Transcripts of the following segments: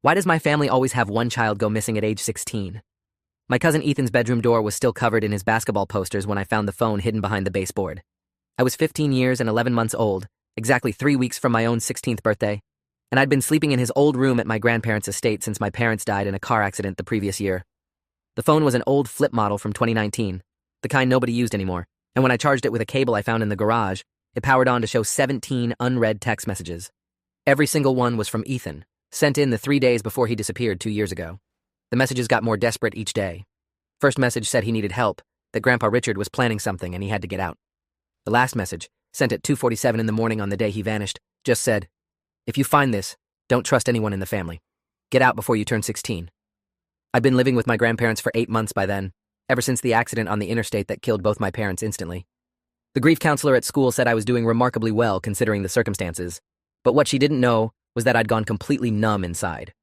Why does my family always have one child go missing at age 16? My cousin Ethan's bedroom door was still covered in his basketball posters when I found the phone hidden behind the baseboard. I was 15 years and 11 months old, exactly 3 weeks from my own 16th birthday, and I'd been sleeping in his old room at my grandparents' estate since my parents died in a car accident the previous year. The phone was an old flip model from 2019, the kind nobody used anymore, and when I charged it with a cable I found in the garage, it powered on to show 17 unread text messages. Every single one was from Ethan, sent in the 3 days before he disappeared 2 years ago. The messages got more desperate each day. First message said he needed help, that Grandpa Richard was planning something and he had to get out. The last message, sent at 2:47 in the morning on the day he vanished, just said, "If you find this, don't trust anyone in the family. Get out before you turn 16. I'd been living with my grandparents for 8 months by then, ever since the accident on the interstate that killed both my parents instantly. The grief counselor at school said I was doing remarkably well considering the circumstances, but what she didn't know was that I'd gone completely numb inside.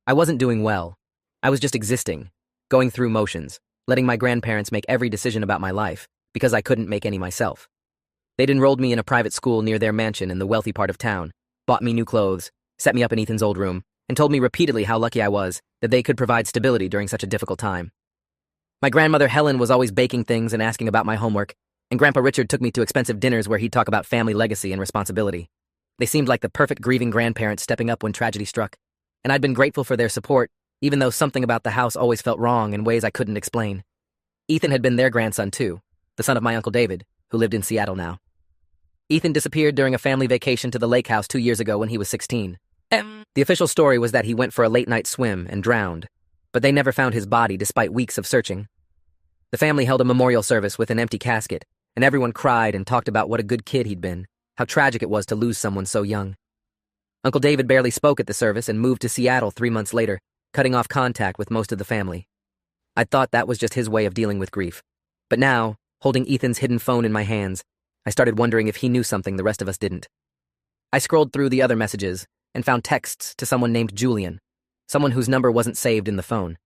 I wasn't doing well. I was just existing, going through motions, letting my grandparents make every decision about my life, because I couldn't make any myself. They'd enrolled me in a private school near their mansion in the wealthy part of town, bought me new clothes, set me up in Ethan's old room, and told me repeatedly how lucky I was that they could provide stability during such a difficult time. My grandmother Helen was always baking things and asking about my homework, and Grandpa Richard took me to expensive dinners where he'd talk about family legacy and responsibility. They seemed like the perfect grieving grandparents stepping up when tragedy struck, and I'd been grateful for their support, even though something about the house always felt wrong in ways I couldn't explain. Ethan had been their grandson too, the son of my Uncle David, who lived in Seattle now. Ethan disappeared during a family vacation to the lake house 2 years ago when he was 16. The official story was that he went for a late-night swim and drowned, but they never found his body despite weeks of searching. The family held a memorial service with an empty casket, and everyone cried and talked about what a good kid he'd been, how tragic it was to lose someone so young. Uncle David barely spoke at the service and moved to Seattle 3 months later, cutting off contact with most of the family. I thought that was just his way of dealing with grief. But now, holding Ethan's hidden phone in my hands, I started wondering if he knew something the rest of us didn't. I scrolled through the other messages and found texts to someone named Julian, someone whose number wasn't saved in the phone.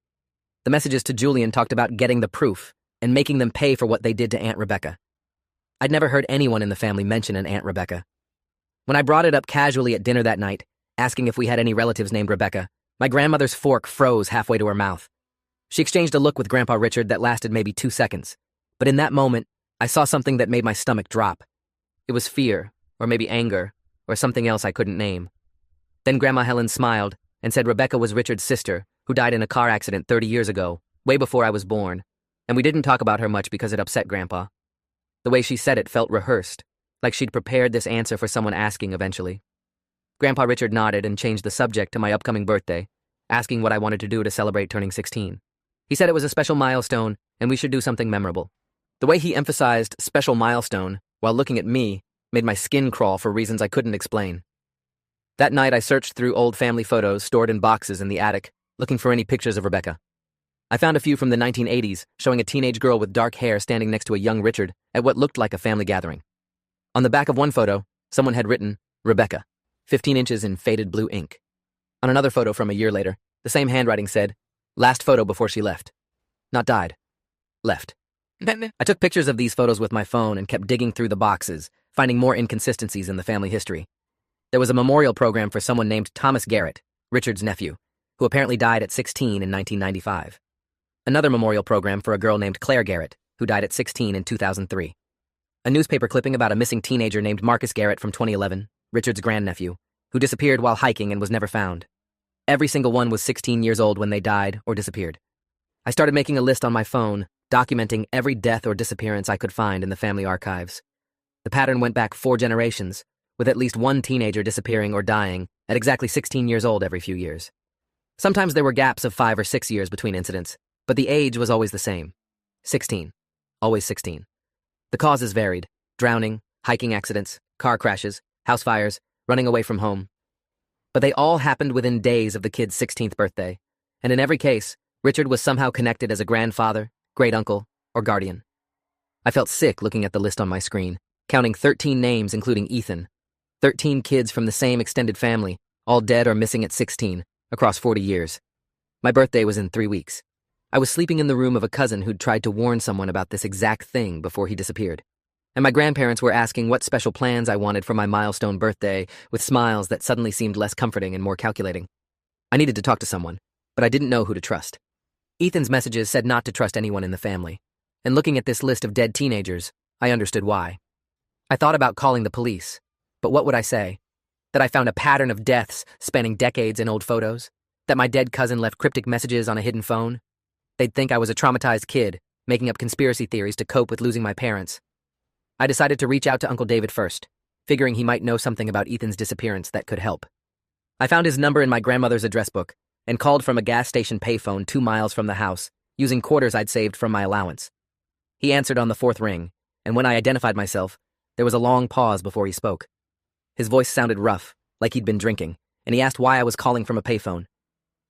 The messages to Julian talked about getting the proof and making them pay for what they did to Aunt Rebecca. I'd never heard anyone in the family mention an Aunt Rebecca. When I brought it up casually at dinner that night, asking if we had any relatives named Rebecca, my grandmother's fork froze halfway to her mouth. She exchanged a look with Grandpa Richard that lasted maybe 2 seconds, but in that moment, I saw something that made my stomach drop. It was fear, or maybe anger, or something else I couldn't name. Then Grandma Helen smiled and said Rebecca was Richard's sister, who died in a car accident 30 years ago, way before I was born, and we didn't talk about her much because it upset Grandpa. The way she said it felt rehearsed, like she'd prepared this answer for someone asking eventually. Grandpa Richard nodded and changed the subject to my upcoming birthday, asking what I wanted to do to celebrate turning 16. He said it was a special milestone and we should do something memorable. The way he emphasized special milestone while looking at me made my skin crawl for reasons I couldn't explain. That night I searched through old family photos stored in boxes in the attic, looking for any pictures of Rebecca. I found a few from the 1980s showing a teenage girl with dark hair standing next to a young Richard at what looked like a family gathering. On the back of one photo, someone had written, Rebecca, 15 inches in faded blue ink. On another photo from a year later, the same handwriting said, last photo before she left. Not died. Left. I took pictures of these photos with my phone and kept digging through the boxes, finding more inconsistencies in the family history. There was a memorial program for someone named Thomas Garrett, Richard's nephew, who apparently died at 16 in 1995. Another memorial program for a girl named Claire Garrett, who died at 16 in 2003. A newspaper clipping about a missing teenager named Marcus Garrett from 2011, Richard's grandnephew, who disappeared while hiking and was never found. Every single one was 16 years old when they died or disappeared. I started making a list on my phone, documenting every death or disappearance I could find in the family archives. The pattern went back 4 generations, with at least one teenager disappearing or dying at exactly 16 years old every few years. Sometimes there were gaps of 5 or 6 years between incidents, but the age was always the same. 16. Always 16. The causes varied: drowning, hiking accidents, car crashes, house fires, running away from home. But they all happened within days of the kid's 16th birthday, and in every case, Richard was somehow connected as a grandfather, great-uncle, or guardian. I felt sick looking at the list on my screen, counting 13 names including Ethan. 13 kids from the same extended family, all dead or missing at 16, across 40 years. My birthday was in 3 weeks. I was sleeping in the room of a cousin who'd tried to warn someone about this exact thing before he disappeared. And my grandparents were asking what special plans I wanted for my milestone birthday, with smiles that suddenly seemed less comforting and more calculating. I needed to talk to someone, but I didn't know who to trust. Ethan's messages said not to trust anyone in the family, and looking at this list of dead teenagers, I understood why. I thought about calling the police, but what would I say? That I found a pattern of deaths spanning decades in old photos? That my dead cousin left cryptic messages on a hidden phone? They'd think I was a traumatized kid, making up conspiracy theories to cope with losing my parents. I decided to reach out to Uncle David first, figuring he might know something about Ethan's disappearance that could help. I found his number in my grandmother's address book and called from a gas station payphone 2 miles from the house, using quarters I'd saved from my allowance. He answered on the 4th ring, and when I identified myself, there was a long pause before he spoke. His voice sounded rough, like he'd been drinking, and he asked why I was calling from a payphone.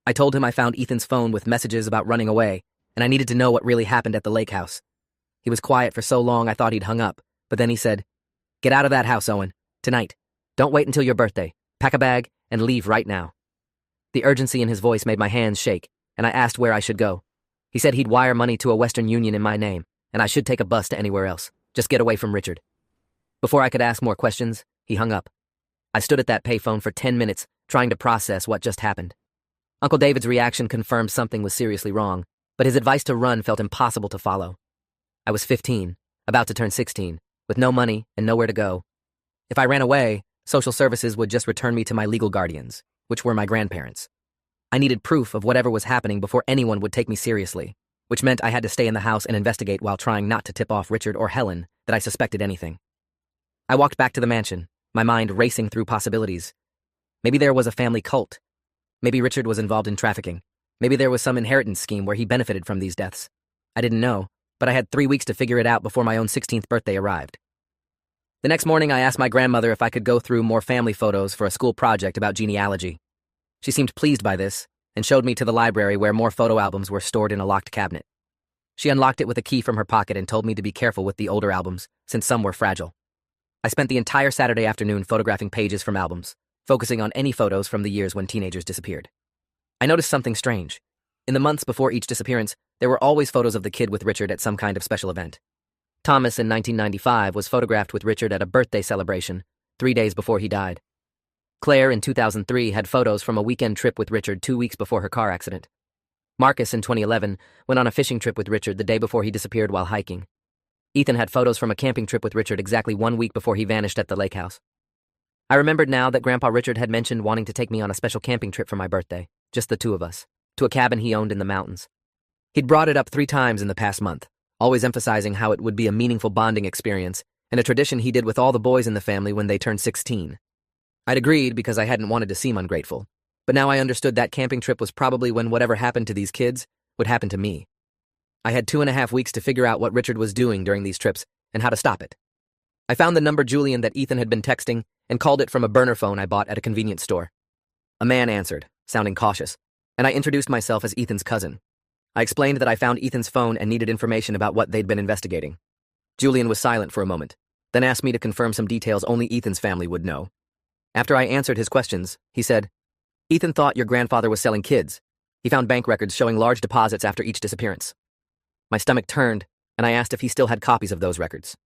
I told him I found Ethan's phone with messages about running away, and I needed to know what really happened at the lake house. He was quiet for so long I thought he'd hung up, but then he said, "Get out of that house, Owen. Tonight. Don't wait until your birthday. Pack a bag and leave right now." The urgency in his voice made my hands shake, and I asked where I should go. He said he'd wire money to a Western Union in my name, and I should take a bus to anywhere else. Just get away from Richard. Before I could ask more questions, he hung up. I stood at that payphone for 10 minutes, trying to process what just happened. Uncle David's reaction confirmed something was seriously wrong, but his advice to run felt impossible to follow. I was 15, about to turn 16, with no money and nowhere to go. If I ran away, social services would just return me to my legal guardians, which were my grandparents. I needed proof of whatever was happening before anyone would take me seriously, which meant I had to stay in the house and investigate while trying not to tip off Richard or Helen that I suspected anything. I walked back to the mansion, my mind racing through possibilities. Maybe there was a family cult. Maybe Richard was involved in trafficking. Maybe there was some inheritance scheme where he benefited from these deaths. I didn't know, but I had 3 weeks to figure it out before my own 16th birthday arrived. The next morning, I asked my grandmother if I could go through more family photos for a school project about genealogy. She seemed pleased by this and showed me to the library where more photo albums were stored in a locked cabinet. She unlocked it with a key from her pocket and told me to be careful with the older albums, since some were fragile. I spent the entire Saturday afternoon photographing pages from albums, focusing on any photos from the years when teenagers disappeared. I noticed something strange. In the months before each disappearance, there were always photos of the kid with Richard at some kind of special event. Thomas in 1995 was photographed with Richard at a birthday celebration, 3 days before he died. Claire in 2003 had photos from a weekend trip with Richard 2 weeks before her car accident. Marcus in 2011 went on a fishing trip with Richard the day before he disappeared while hiking. Ethan had photos from a camping trip with Richard exactly 1 week before he vanished at the lake house. I remembered now that Grandpa Richard had mentioned wanting to take me on a special camping trip for my birthday, just the 2 of us, to a cabin he owned in the mountains. He'd brought it up 3 times in the past month, always emphasizing how it would be a meaningful bonding experience and a tradition he did with all the boys in the family when they turned 16. I'd agreed because I hadn't wanted to seem ungrateful, but now I understood that camping trip was probably when whatever happened to these kids would happen to me. I had 2.5 weeks to figure out what Richard was doing during these trips and how to stop it. I found the number Julian that Ethan had been texting and called it from a burner phone I bought at a convenience store. A man answered, sounding cautious, and I introduced myself as Ethan's cousin. I explained that I found Ethan's phone and needed information about what they'd been investigating. Julian was silent for a moment, then asked me to confirm some details only Ethan's family would know. After I answered his questions, he said, "Ethan thought your grandfather was selling kids. He found bank records showing large deposits after each disappearance." My stomach turned, and I asked if he still had copies of those records.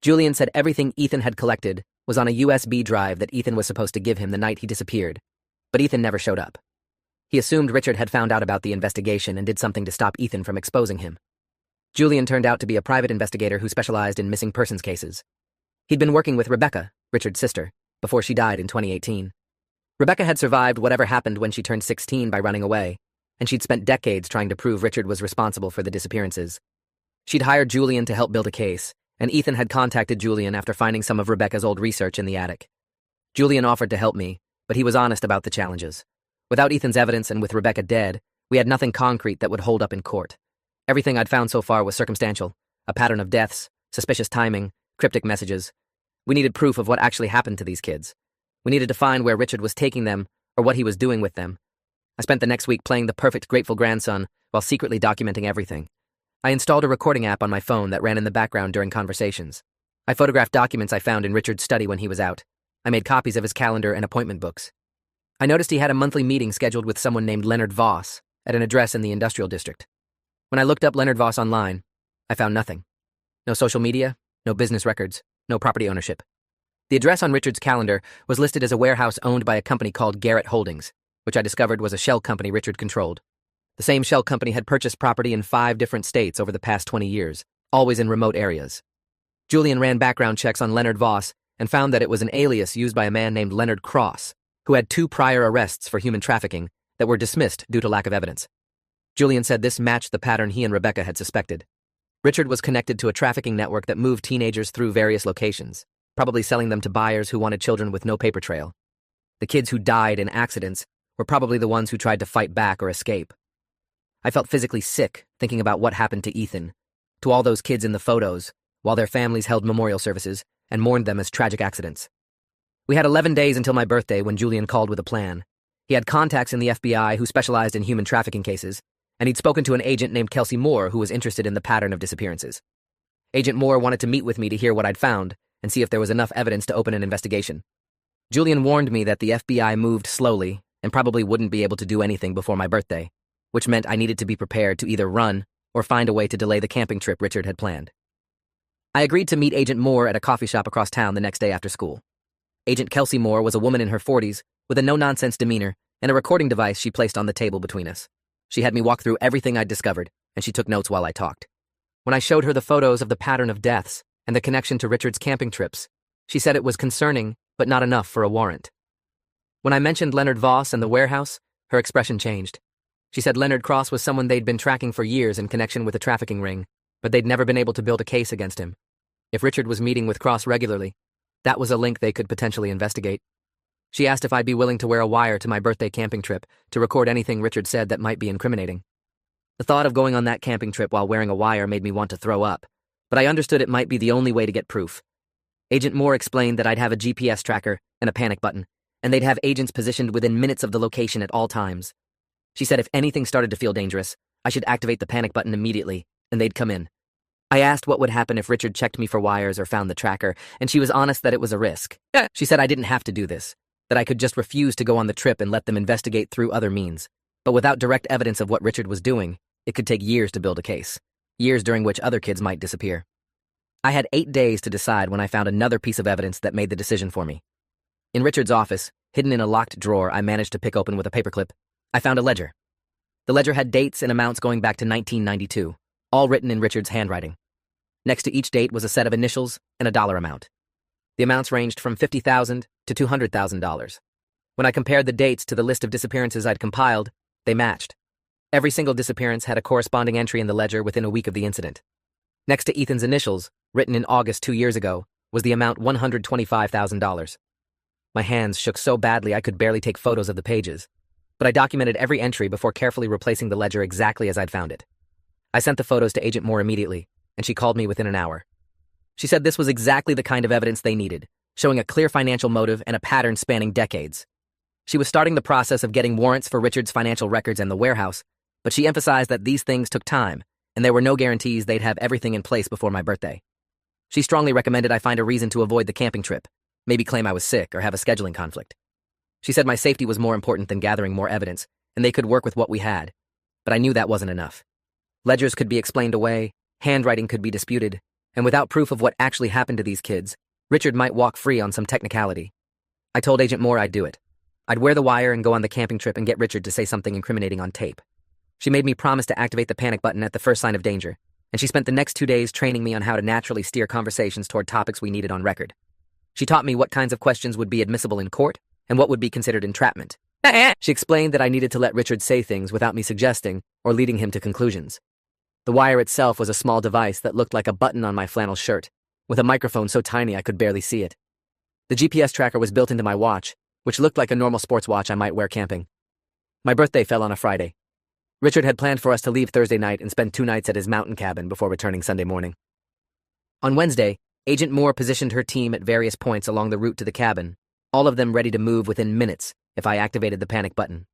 Julian said everything Ethan had collected was on a USB drive that Ethan was supposed to give him the night he disappeared, but Ethan never showed up. He assumed Richard had found out about the investigation and did something to stop Ethan from exposing him. Julian turned out to be a private investigator who specialized in missing persons cases. He'd been working with Rebecca, Richard's sister, before she died in 2018. Rebecca had survived whatever happened when she turned 16 by running away, and she'd spent decades trying to prove Richard was responsible for the disappearances. She'd hired Julian to help build a case, and Ethan had contacted Julian after finding some of Rebecca's old research in the attic. Julian offered to help me, but he was honest about the challenges. Without Ethan's evidence and with Rebecca dead, we had nothing concrete that would hold up in court. Everything I'd found so far was circumstantial, a pattern of deaths, suspicious timing, cryptic messages. We needed proof of what actually happened to these kids. We needed to find where Richard was taking them or what he was doing with them. I spent the next week playing the perfect grateful grandson while secretly documenting everything. I installed a recording app on my phone that ran in the background during conversations. I photographed documents I found in Richard's study when he was out. I made copies of his calendar and appointment books. I noticed he had a monthly meeting scheduled with someone named Leonard Voss at an address in the industrial district. When I looked up Leonard Voss online, I found nothing. No social media, no business records, no property ownership. The address on Richard's calendar was listed as a warehouse owned by a company called Garrett Holdings. which I discovered was a shell company Richard controlled. The same shell company had purchased property in 5 different states over the past 20 years, always in remote areas. Julian ran background checks on Leonard Voss and found that it was an alias used by a man named Leonard Cross, who had 2 prior arrests for human trafficking that were dismissed due to lack of evidence. Julian said this matched the pattern he and Rebecca had suspected. Richard was connected to a trafficking network that moved teenagers through various locations, probably selling them to buyers who wanted children with no paper trail. The kids who died in accidents were probably the ones who tried to fight back or escape. I felt physically sick thinking about what happened to Ethan, to all those kids in the photos, while their families held memorial services and mourned them as tragic accidents. We had 11 days until my birthday when Julian called with a plan. He had contacts in the FBI who specialized in human trafficking cases, and he'd spoken to an agent named Kelsey Moore who was interested in the pattern of disappearances. Agent Moore wanted to meet with me to hear what I'd found and see if there was enough evidence to open an investigation. Julian warned me that the FBI moved slowly and probably wouldn't be able to do anything before my birthday, which meant I needed to be prepared to either run or find a way to delay the camping trip Richard had planned. I agreed to meet Agent Moore at a coffee shop across town the next day after school. Agent Kelsey Moore was a woman in her 40s with a no-nonsense demeanor and a recording device she placed on the table between us. She had me walk through everything I'd discovered, and she took notes while I talked. When I showed her the photos of the pattern of deaths and the connection to Richard's camping trips, she said it was concerning, but not enough for a warrant. When I mentioned Leonard Voss and the warehouse, her expression changed. She said Leonard Cross was someone they'd been tracking for years in connection with a trafficking ring, but they'd never been able to build a case against him. If Richard was meeting with Cross regularly, that was a link they could potentially investigate. She asked if I'd be willing to wear a wire to my birthday camping trip to record anything Richard said that might be incriminating. The thought of going on that camping trip while wearing a wire made me want to throw up, but I understood it might be the only way to get proof. Agent Moore explained that I'd have a GPS tracker and a panic button, and they'd have agents positioned within minutes of the location at all times. She said if anything started to feel dangerous, I should activate the panic button immediately, and they'd come in. I asked what would happen if Richard checked me for wires or found the tracker, and she was honest that it was a risk. She said I didn't have to do this, that I could just refuse to go on the trip and let them investigate through other means. But without direct evidence of what Richard was doing, it could take years to build a case, years during which other kids might disappear. I had 8 days to decide when I found another piece of evidence that made the decision for me. In Richard's office, hidden in a locked drawer I managed to pick open with a paperclip, I found a ledger. The ledger had dates and amounts going back to 1992, all written in Richard's handwriting. Next to each date was a set of initials and a dollar amount. The amounts ranged from $50,000 to $200,000. When I compared the dates to the list of disappearances I'd compiled, they matched. Every single disappearance had a corresponding entry in the ledger within a week of the incident. Next to Ethan's initials, written in August 2 years ago, was the amount $125,000. My hands shook so badly I could barely take photos of the pages, but I documented every entry before carefully replacing the ledger exactly as I'd found it. I sent the photos to Agent Moore immediately, and she called me within an hour. She said this was exactly the kind of evidence they needed, showing a clear financial motive and a pattern spanning decades. She was starting the process of getting warrants for Richard's financial records and the warehouse, but she emphasized that these things took time, and there were no guarantees they'd have everything in place before my birthday. She strongly recommended I find a reason to avoid the camping trip, maybe claim I was sick or have a scheduling conflict. She said my safety was more important than gathering more evidence, and they could work with what we had, but I knew that wasn't enough. Ledgers could be explained away, handwriting could be disputed, and without proof of what actually happened to these kids, Richard might walk free on some technicality. I told Agent Moore I'd do it. I'd wear the wire and go on the camping trip and get Richard to say something incriminating on tape. She made me promise to activate the panic button at the first sign of danger, and she spent the next 2 days training me on how to naturally steer conversations toward topics we needed on record. She taught me what kinds of questions would be admissible in court and what would be considered entrapment. She explained that I needed to let Richard say things without me suggesting or leading him to conclusions. The wire itself was a small device that looked like a button on my flannel shirt, with a microphone so tiny I could barely see it. The GPS tracker was built into my watch, which looked like a normal sports watch I might wear camping. My birthday fell on a Friday. Richard had planned for us to leave Thursday night and spend 2 nights at his mountain cabin before returning Sunday morning. On Wednesday, Agent Moore positioned her team at various points along the route to the cabin, all of them ready to move within minutes if I activated the panic button.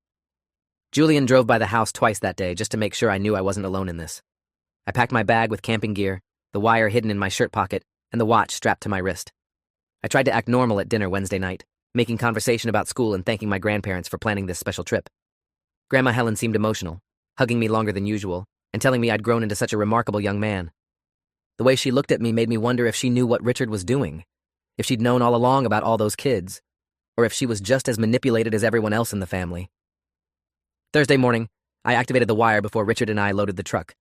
Julian drove by the house twice that day just to make sure I knew I wasn't alone in this. I packed my bag with camping gear, the wire hidden in my shirt pocket, and the watch strapped to my wrist. I tried to act normal at dinner Wednesday night, making conversation about school and thanking my grandparents for planning this special trip. Grandma Helen seemed emotional, hugging me longer than usual, and telling me I'd grown into such a remarkable young man. The way she looked at me made me wonder if she knew what Richard was doing, if she'd known all along about all those kids, or if she was just as manipulated as everyone else in the family. Thursday morning, I activated the wire before Richard and I loaded the truck.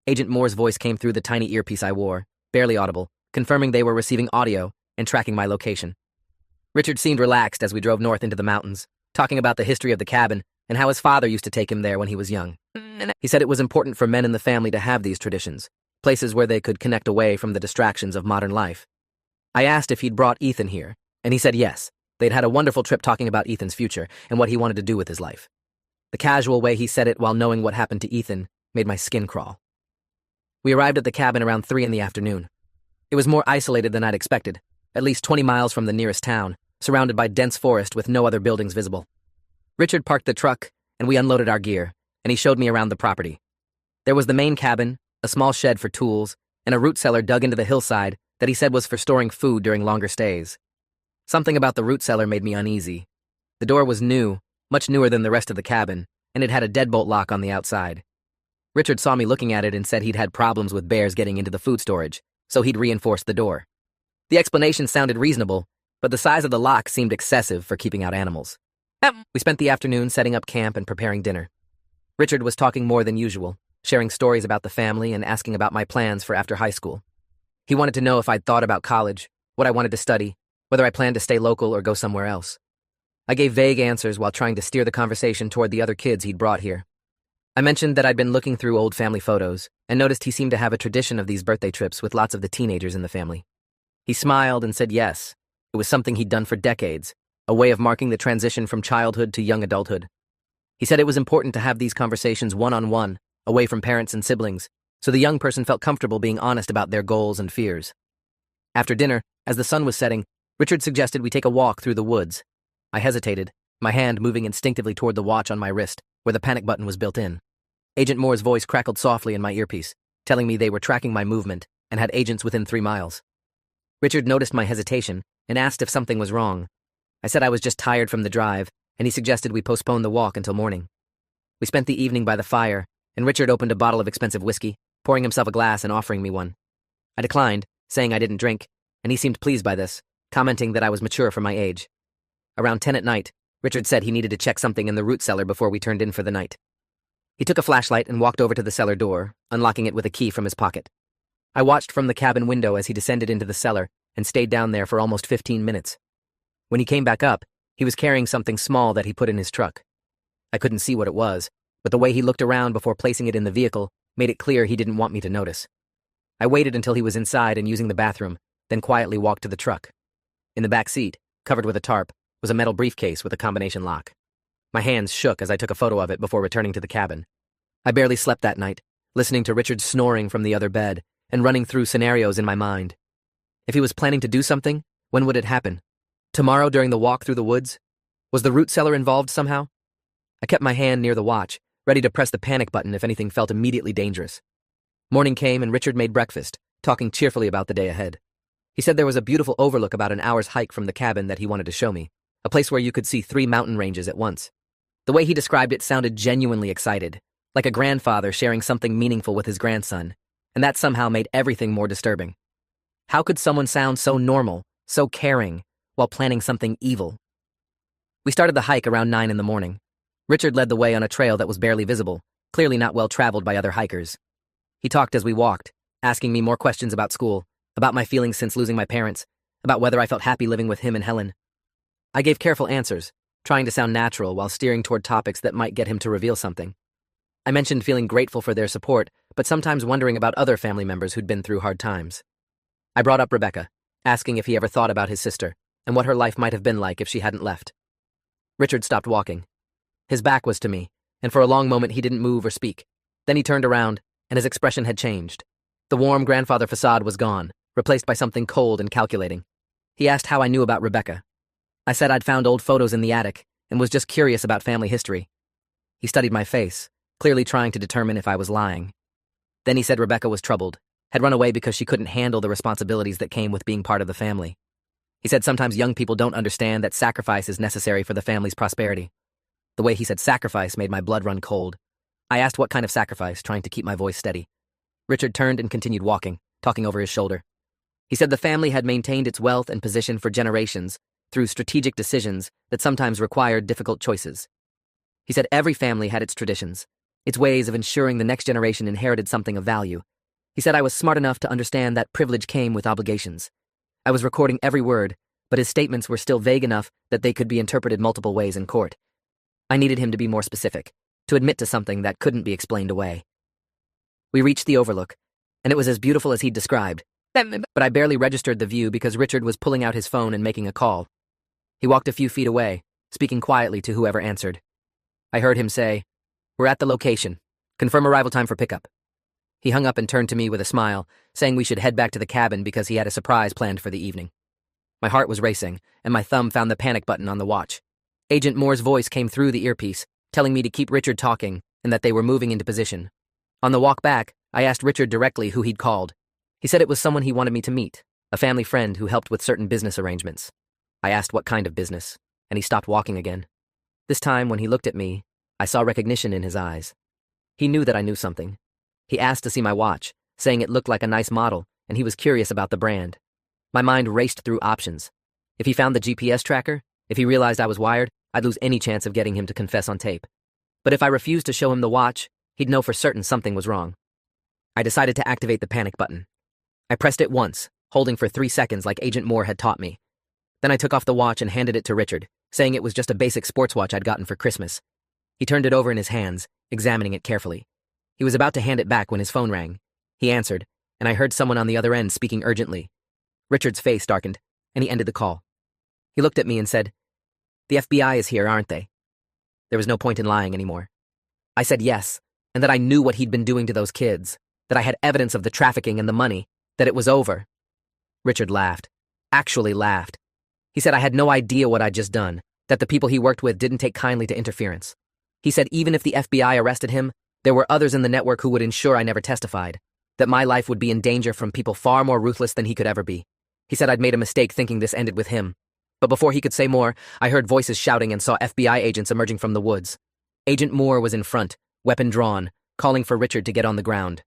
Agent Moore's voice came through the tiny earpiece I wore, barely audible, confirming they were receiving audio and tracking my location. Richard seemed relaxed as we drove north into the mountains, talking about the history of the cabin and how his father used to take him there when he was young. He said it was important for men in the family to have these traditions, places where they could connect away from the distractions of modern life. I asked if he'd brought Ethan here, and he said yes. They'd had a wonderful trip talking about Ethan's future and what he wanted to do with his life. The casual way he said it while knowing what happened to Ethan made my skin crawl. We arrived at the cabin around 3 in the afternoon. It was more isolated than I'd expected, at least 20 miles from the nearest town, surrounded by dense forest with no other buildings visible. Richard parked the truck, and we unloaded our gear, and he showed me around the property. There was the main cabin, a small shed for tools, and a root cellar dug into the hillside that he said was for storing food during longer stays. Something about the root cellar made me uneasy. The door was new, much newer than the rest of the cabin, and it had a deadbolt lock on the outside. Richard saw me looking at it and said he'd had problems with bears getting into the food storage, so he'd reinforced the door. The explanation sounded reasonable, but the size of the lock seemed excessive for keeping out animals. We spent the afternoon setting up camp and preparing dinner. Richard was talking more than usual, sharing stories about the family and asking about my plans for after high school. He wanted to know if I'd thought about college, what I wanted to study, whether I planned to stay local or go somewhere else. I gave vague answers while trying to steer the conversation toward the other kids he'd brought here. I mentioned that I'd been looking through old family photos and noticed he seemed to have a tradition of these birthday trips with lots of the teenagers in the family. He smiled and said yes, it was something he'd done for decades, a way of marking the transition from childhood to young adulthood. He said it was important to have these conversations one-on-one, away from parents and siblings, so the young person felt comfortable being honest about their goals and fears. After dinner, as the sun was setting, Richard suggested we take a walk through the woods. I hesitated, my hand moving instinctively toward the watch on my wrist, where the panic button was built in. Agent Moore's voice crackled softly in my earpiece, telling me they were tracking my movement and had agents within 3 miles. Richard noticed my hesitation and asked if something was wrong. I said I was just tired from the drive, and he suggested we postpone the walk until morning. We spent the evening by the fire, and Richard opened a bottle of expensive whiskey, pouring himself a glass and offering me one. I declined, saying I didn't drink, and he seemed pleased by this, commenting that I was mature for my age. Around 10 at night, Richard said he needed to check something in the root cellar before we turned in for the night. He took a flashlight and walked over to the cellar door, unlocking it with a key from his pocket. I watched from the cabin window as he descended into the cellar and stayed down there for almost 15 minutes. When he came back up, he was carrying something small that he put in his truck. I couldn't see what it was, but the way he looked around before placing it in the vehicle made it clear he didn't want me to notice. I waited until he was inside and using the bathroom, then quietly walked to the truck. In the back seat, covered with a tarp, was a metal briefcase with a combination lock. My hands shook as I took a photo of it before returning to the cabin. I barely slept that night, listening to Richard snoring from the other bed and running through scenarios in my mind. If he was planning to do something, when would it happen? Tomorrow during the walk through the woods? Was the root cellar involved somehow? I kept my hand near the watch, ready to press the panic button if anything felt immediately dangerous. Morning came and Richard made breakfast, talking cheerfully about the day ahead. He said there was a beautiful overlook about an hour's hike from the cabin that he wanted to show me, a place where you could see 3 mountain ranges at once. The way he described it sounded genuinely excited, like a grandfather sharing something meaningful with his grandson, and that somehow made everything more disturbing. How could someone sound so normal, so caring, while planning something evil? We started the hike around 9 in the morning. Richard led the way on a trail that was barely visible, clearly not well traveled by other hikers. He talked as we walked, asking me more questions about school, about my feelings since losing my parents, about whether I felt happy living with him and Helen. I gave careful answers, trying to sound natural while steering toward topics that might get him to reveal something. I mentioned feeling grateful for their support, but sometimes wondering about other family members who'd been through hard times. I brought up Rebecca, asking if he ever thought about his sister and what her life might have been like if she hadn't left. Richard stopped walking. His back was to me, and for a long moment he didn't move or speak. Then he turned around, and his expression had changed. The warm grandfather facade was gone, replaced by something cold and calculating. He asked how I knew about Rebecca. I said I'd found old photos in the attic and was just curious about family history. He studied my face, clearly trying to determine if I was lying. Then he said Rebecca was troubled, had run away because she couldn't handle the responsibilities that came with being part of the family. He said sometimes young people don't understand that sacrifice is necessary for the family's prosperity. The way he said sacrifice made my blood run cold. I asked what kind of sacrifice, trying to keep my voice steady. Richard turned and continued walking, talking over his shoulder. He said the family had maintained its wealth and position for generations through strategic decisions that sometimes required difficult choices. He said every family had its traditions, its ways of ensuring the next generation inherited something of value. He said I was smart enough to understand that privilege came with obligations. I was recording every word, but his statements were still vague enough that they could be interpreted multiple ways in court. I needed him to be more specific, to admit to something that couldn't be explained away. We reached the overlook, and it was as beautiful as he'd described. But I barely registered the view because Richard was pulling out his phone and making a call. He walked a few feet away, speaking quietly to whoever answered. I heard him say, "We're at the location. Confirm arrival time for pickup." He hung up and turned to me with a smile, saying we should head back to the cabin because he had a surprise planned for the evening. My heart was racing, and my thumb found the panic button on the watch. Agent Moore's voice came through the earpiece, telling me to keep Richard talking and that they were moving into position. On the walk back, I asked Richard directly who he'd called. He said it was someone he wanted me to meet, a family friend who helped with certain business arrangements. I asked what kind of business, and he stopped walking again. This time, when he looked at me, I saw recognition in his eyes. He knew that I knew something. He asked to see my watch, saying it looked like a nice model, and he was curious about the brand. My mind raced through options. If he found the GPS tracker, if he realized I was wired, I'd lose any chance of getting him to confess on tape. But if I refused to show him the watch, he'd know for certain something was wrong. I decided to activate the panic button. I pressed it once, holding for 3 seconds like Agent Moore had taught me. Then I took off the watch and handed it to Richard, saying it was just a basic sports watch I'd gotten for Christmas. He turned it over in his hands, examining it carefully. He was about to hand it back when his phone rang. He answered, and I heard someone on the other end speaking urgently. Richard's face darkened, and he ended the call. He looked at me and said, "The FBI is here, aren't they?" There was no point in lying anymore. I said yes, and that I knew what he'd been doing to those kids, that I had evidence of the trafficking and the money, that it was over. Richard laughed. Actually laughed. He said I had no idea what I'd just done, that the people he worked with didn't take kindly to interference. He said even if the FBI arrested him, there were others in the network who would ensure I never testified, that my life would be in danger from people far more ruthless than he could ever be. He said I'd made a mistake thinking this ended with him. But before he could say more, I heard voices shouting and saw FBI agents emerging from the woods. Agent Moore was in front, weapon drawn, calling for Richard to get on the ground.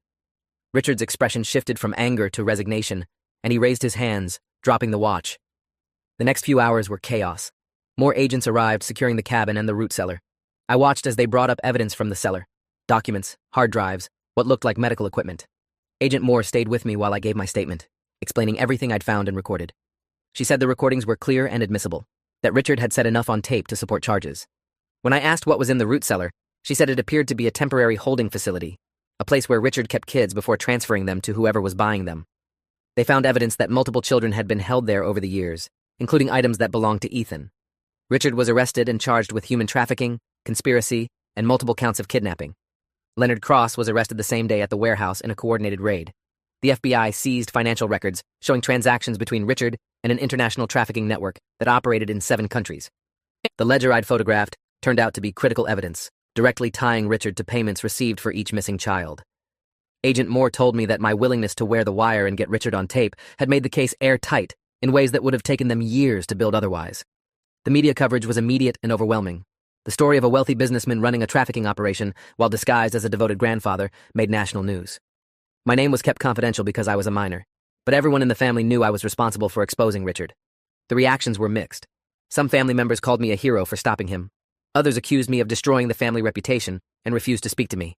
Richard's expression shifted from anger to resignation, and he raised his hands, dropping the watch. The next few hours were chaos. More agents arrived, securing the cabin and the root cellar. I watched as they brought up evidence from the cellar. Documents, hard drives, what looked like medical equipment. Agent Moore stayed with me while I gave my statement, explaining everything I'd found and recorded. She said the recordings were clear and admissible, that Richard had said enough on tape to support charges. When I asked what was in the root cellar, she said it appeared to be a temporary holding facility, a place where Richard kept kids before transferring them to whoever was buying them. They found evidence that multiple children had been held there over the years, including items that belonged to Ethan. Richard was arrested and charged with human trafficking, conspiracy, and multiple counts of kidnapping. Leonard Cross was arrested the same day at the warehouse in a coordinated raid. The FBI seized financial records showing transactions between Richard and an international trafficking network that operated in 7 countries. The ledger I'd photographed turned out to be critical evidence, directly tying Richard to payments received for each missing child. Agent Moore told me that my willingness to wear the wire and get Richard on tape had made the case airtight in ways that would have taken them years to build otherwise. The media coverage was immediate and overwhelming. The story of a wealthy businessman running a trafficking operation while disguised as a devoted grandfather made national news. My name was kept confidential because I was a minor, but everyone in the family knew I was responsible for exposing Richard. The reactions were mixed. Some family members called me a hero for stopping him. Others accused me of destroying the family reputation and refused to speak to me.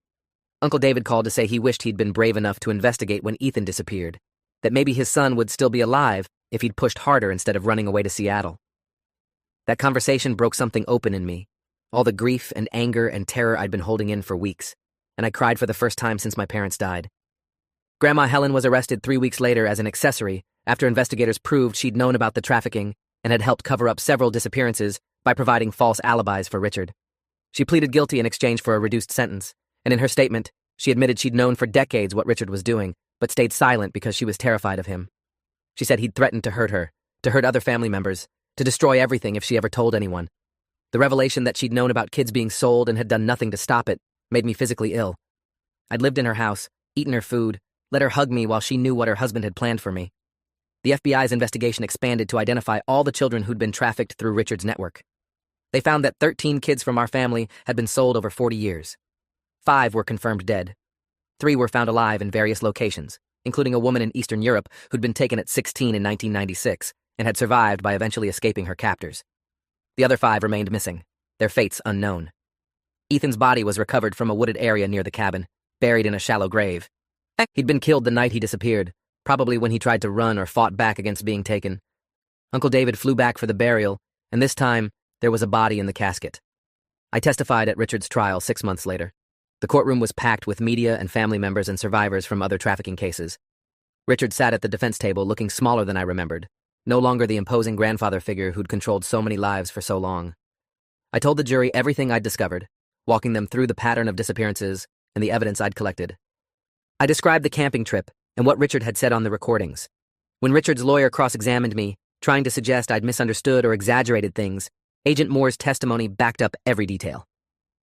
Uncle David called to say he wished he'd been brave enough to investigate when Ethan disappeared, that maybe his son would still be alive if he'd pushed harder instead of running away to Seattle. That conversation broke something open in me, all the grief and anger and terror I'd been holding in for weeks, and I cried for the first time since my parents died. Grandma Helen was arrested 3 weeks later as an accessory after investigators proved she'd known about the trafficking and had helped cover up several disappearances by providing false alibis for Richard. She pleaded guilty in exchange for a reduced sentence, and in her statement, she admitted she'd known for decades what Richard was doing, but stayed silent because she was terrified of him. She said he'd threatened to hurt her, to hurt other family members, to destroy everything if she ever told anyone. The revelation that she'd known about kids being sold and had done nothing to stop it made me physically ill. I'd lived in her house, eaten her food, let her hug me while she knew what her husband had planned for me. The FBI's investigation expanded to identify all the children who'd been trafficked through Richard's network. They found that 13 kids from our family had been sold over 40 years. 5 were confirmed dead. 3 were found alive in various locations, including a woman in Eastern Europe who'd been taken at 16 in 1996 and had survived by eventually escaping her captors. The other 5 remained missing, their fates unknown. Ethan's body was recovered from a wooded area near the cabin, buried in a shallow grave. He'd been killed the night he disappeared, probably when he tried to run or fought back against being taken. Uncle David flew back for the burial, and this time, there was a body in the casket. I testified at Richard's trial 6 months later. The courtroom was packed with media and family members and survivors from other trafficking cases. Richard sat at the defense table looking smaller than I remembered, no longer the imposing grandfather figure who'd controlled so many lives for so long. I told the jury everything I'd discovered, walking them through the pattern of disappearances and the evidence I'd collected. I described the camping trip and what Richard had said on the recordings. When Richard's lawyer cross-examined me, trying to suggest I'd misunderstood or exaggerated things, Agent Moore's testimony backed up every detail.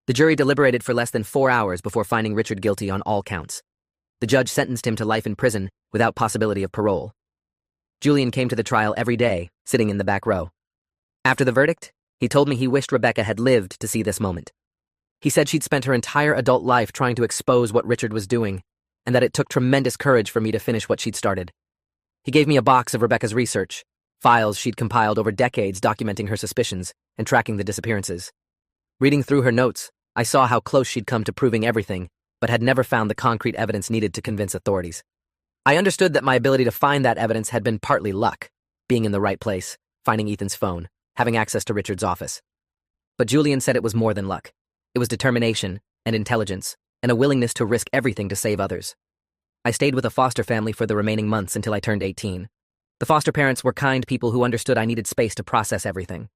The jury deliberated for less than 4 hours before finding Richard guilty on all counts. The judge sentenced him to life in prison without possibility of parole. Julian came to the trial every day, sitting in the back row. After the verdict, he told me he wished Rebecca had lived to see this moment. He said she'd spent her entire adult life trying to expose what Richard was doing, and that it took tremendous courage for me to finish what she'd started. He gave me a box of Rebecca's research, files she'd compiled over decades documenting her suspicions and tracking the disappearances. Reading through her notes, I saw how close she'd come to proving everything, but had never found the concrete evidence needed to convince authorities. I understood that my ability to find that evidence had been partly luck, being in the right place, finding Ethan's phone, having access to Richard's office. But Julian said it was more than luck. It was determination and intelligence and a willingness to risk everything to save others. I stayed with a foster family for the remaining months until I turned 18. The foster parents were kind people who understood I needed space to process everything.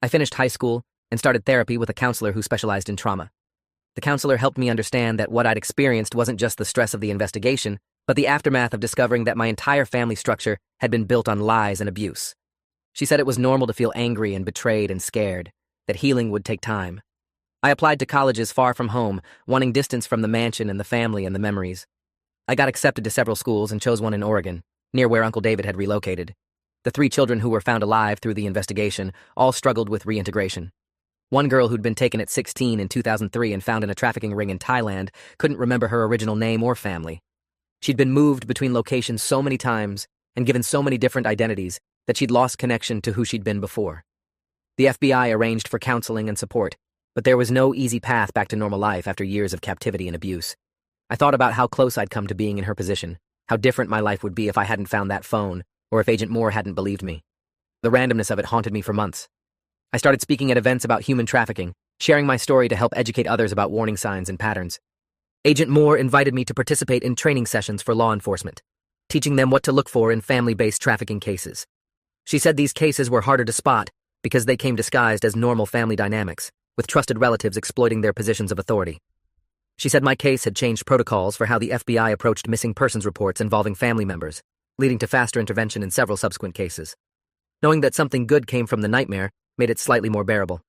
I finished high school and started therapy with a counselor who specialized in trauma. The counselor helped me understand that what I'd experienced wasn't just the stress of the investigation, but the aftermath of discovering that my entire family structure had been built on lies and abuse. She said it was normal to feel angry and betrayed and scared, that healing would take time. I applied to colleges far from home, wanting distance from the mansion and the family and the memories. I got accepted to several schools and chose one in Oregon, near where Uncle David had relocated. The 3 children who were found alive through the investigation all struggled with reintegration. One girl who'd been taken at 16 in 2003 and found in a trafficking ring in Thailand couldn't remember her original name or family. She'd been moved between locations so many times and given so many different identities that she'd lost connection to who she'd been before. The FBI arranged for counseling and support, but there was no easy path back to normal life after years of captivity and abuse. I thought about how close I'd come to being in her position, how different my life would be if I hadn't found that phone, or if Agent Moore hadn't believed me. The randomness of it haunted me for months. I started speaking at events about human trafficking, sharing my story to help educate others about warning signs and patterns. Agent Moore invited me to participate in training sessions for law enforcement, teaching them what to look for in family-based trafficking cases. She said these cases were harder to spot because they came disguised as normal family dynamics, with trusted relatives exploiting their positions of authority. She said my case had changed protocols for how the FBI approached missing persons reports involving family members, leading to faster intervention in several subsequent cases. Knowing that something good came from the nightmare made it slightly more bearable.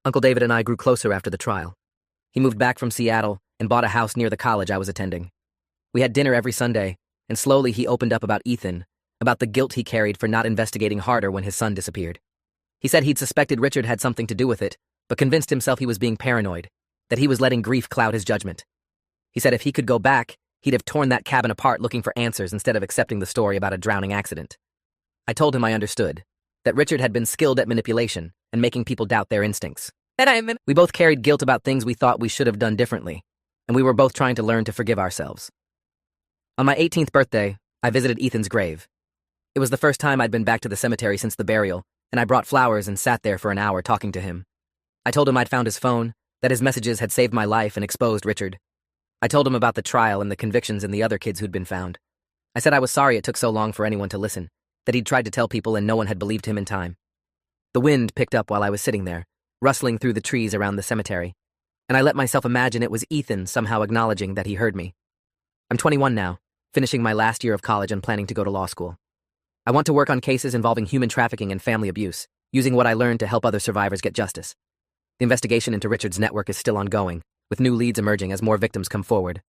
Uncle David and I grew closer after the trial. He moved back from Seattle and bought a house near the college I was attending. We had dinner every Sunday, and slowly he opened up about Ethan, about the guilt he carried for not investigating harder when his son disappeared. He said he'd suspected Richard had something to do with it, but convinced himself he was being paranoid, that he was letting grief cloud his judgment. He said if he could go back, he'd have torn that cabin apart looking for answers instead of accepting the story about a drowning accident. I told him I understood, that Richard had been skilled at manipulation and making people doubt their instincts. We both carried guilt about things we thought we should have done differently, and we were both trying to learn to forgive ourselves. On my 18th birthday, I visited Ethan's grave. It was the first time I'd been back to the cemetery since the burial, and I brought flowers and sat there for an hour talking to him. I told him I'd found his phone, that his messages had saved my life and exposed Richard. I told him about the trial and the convictions and the other kids who'd been found. I said I was sorry it took so long for anyone to listen, that he'd tried to tell people and no one had believed him in time. The wind picked up while I was sitting there, rustling through the trees around the cemetery, and I let myself imagine it was Ethan somehow acknowledging that he heard me. I'm 21 now, finishing my last year of college and planning to go to law school. I want to work on cases involving human trafficking and family abuse, using what I learned to help other survivors get justice. The investigation into Richard's network is still ongoing, with new leads emerging as more victims come forward.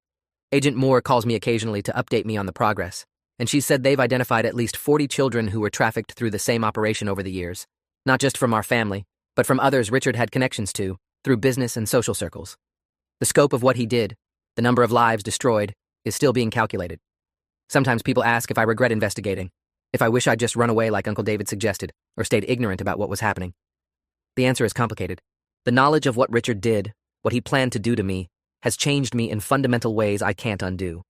Agent Moore calls me occasionally to update me on the progress, and she said they've identified at least 40 children who were trafficked through the same operation over the years, not just from our family, but from others Richard had connections to, through business and social circles. The scope of what he did, the number of lives destroyed, is still being calculated. Sometimes people ask if I regret investigating, if I wish I'd just run away like Uncle David suggested, or stayed ignorant about what was happening. The answer is complicated. The knowledge of what Richard did, what he planned to do to me, has changed me in fundamental ways I can't undo.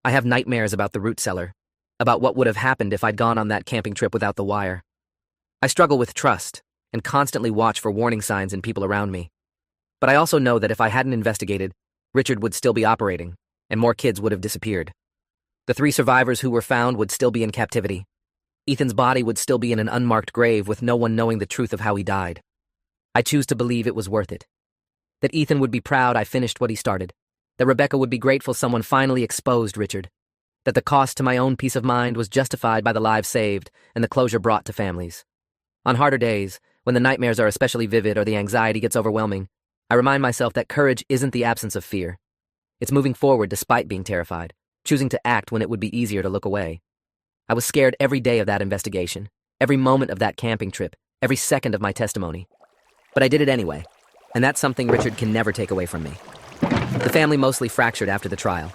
I have nightmares about the root cellar, about what would have happened if I'd gone on that camping trip without the wire. I struggle with trust and constantly watch for warning signs in people around me. But I also know that if I hadn't investigated, Richard would still be operating, and more kids would have disappeared. The 3 survivors who were found would still be in captivity. Ethan's body would still be in an unmarked grave with no one knowing the truth of how he died. I choose to believe it was worth it. That Ethan would be proud I finished what he started. That Rebecca would be grateful someone finally exposed Richard. That the cost to my own peace of mind was justified by the lives saved and the closure brought to families. On harder days, when the nightmares are especially vivid or the anxiety gets overwhelming, I remind myself that courage isn't the absence of fear. It's moving forward despite being terrified, choosing to act when it would be easier to look away. I was scared every day of that investigation, every moment of that camping trip, every second of my testimony. But I did it anyway, and that's something Richard can never take away from me. The family mostly fractured after the trial.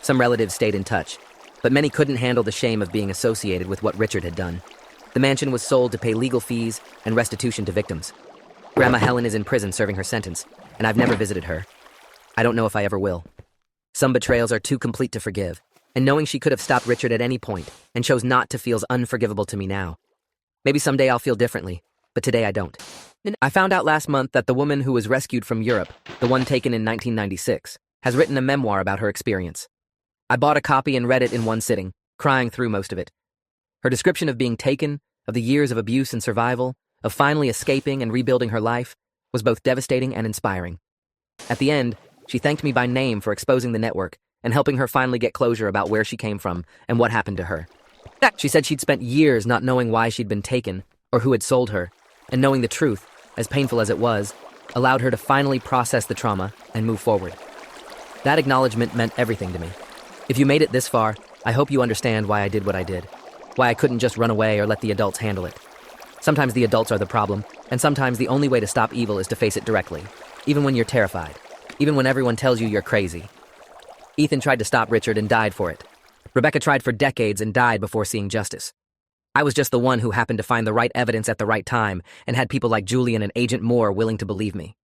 Some relatives stayed in touch, but many couldn't handle the shame of being associated with what Richard had done. The mansion was sold to pay legal fees and restitution to victims. Grandma Helen is in prison serving her sentence, and I've never visited her. I don't know if I ever will. Some betrayals are too complete to forgive, and knowing she could have stopped Richard at any point and chose not to feels unforgivable to me now. Maybe someday I'll feel differently, but today I don't. I found out last month that the woman who was rescued from Europe, the one taken in 1996, has written a memoir about her experience. I bought a copy and read it in one sitting, crying through most of it. Her description of being taken, of the years of abuse and survival, of finally escaping and rebuilding her life, was both devastating and inspiring. At the end, she thanked me by name for exposing the network and helping her finally get closure about where she came from and what happened to her. She said she'd spent years not knowing why she'd been taken or who had sold her, and knowing the truth, as painful as it was, allowed her to finally process the trauma and move forward. That acknowledgement meant everything to me. If you made it this far, I hope you understand why I did what I did, why I couldn't just run away or let the adults handle it. Sometimes the adults are the problem, and sometimes the only way to stop evil is to face it directly, even when you're terrified, even when everyone tells you you're crazy. Ethan tried to stop Richard and died for it. Rebecca tried for decades and died before seeing justice. I was just the one who happened to find the right evidence at the right time and had people like Julian and Agent Moore willing to believe me.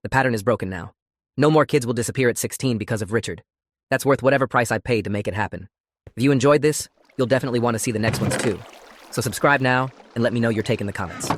The pattern is broken now. No more kids will disappear at 16 because of Richard. That's worth whatever price I paid to make it happen. If you enjoyed this, you'll definitely want to see the next ones too. So subscribe now and let me know your take in the comments.